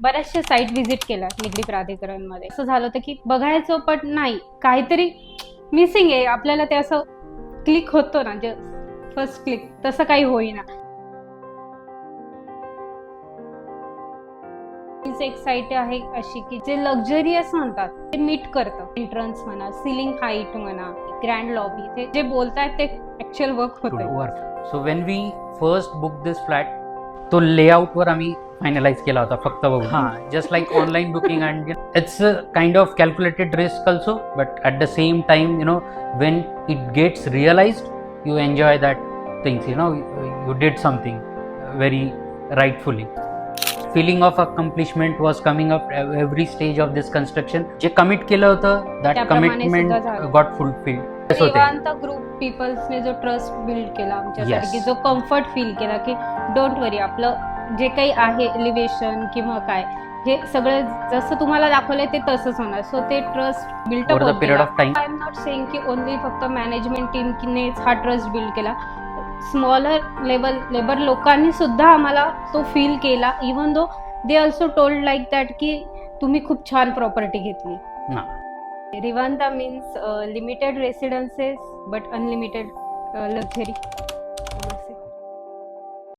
बऱ्याचशा site visit केल्या निगडी प्राधिकरणमध्ये. असं झालं होतं की बघायचं पण नाही, काहीतरी मिसिंग आहे आपल्याला, ते असं क्लिक होतं ना, जे फर्स्ट क्लिक तसं काही होईना. एक साईट आहे अशी की जे लक्झरियस म्हणतात ते मीट करतं. एंट्रन्स म्हणा, सिलिंग हाईट म्हणा, ग्रँड लॉबी, ते जे बोलतायत ते ऍक्च्युअल वर्क होतं. So when we first book this flat, तो लेआउट वर आम्ही फायनलाइज केला होता फक्त बघून. हां, just like online booking and it's a kind of calculated risk also, but at the same time when it gets realised you enjoy that things, you did something very rightfully. Feeling of accomplishment was coming up every stage of this construction. जे commit केलं होतं that commitment got fulfilled. निवांत group पीपल्सने जो trust build केला आमच्यासाठी, जो comfort feel केला की डोंट वरी, आपलं जे काही आहे एलिव्हेशन किंवा काय, हे सगळं जसं तुम्हाला दाखवलंय ते तसंच होणार. सो ते trust built up period of time. I am not saying की ओनली फक्त मॅनेजमेंट टीमनेच हा ट्रस्ट बिल्ड केला. स्मॉलर लेबर लोकांनी सुद्धा आम्हाला तो फील केला. Even though they also told like that की तुम्ही खूप छान प्रॉपर्टी घेतली. Rivanta means limited residences but unlimited luxury.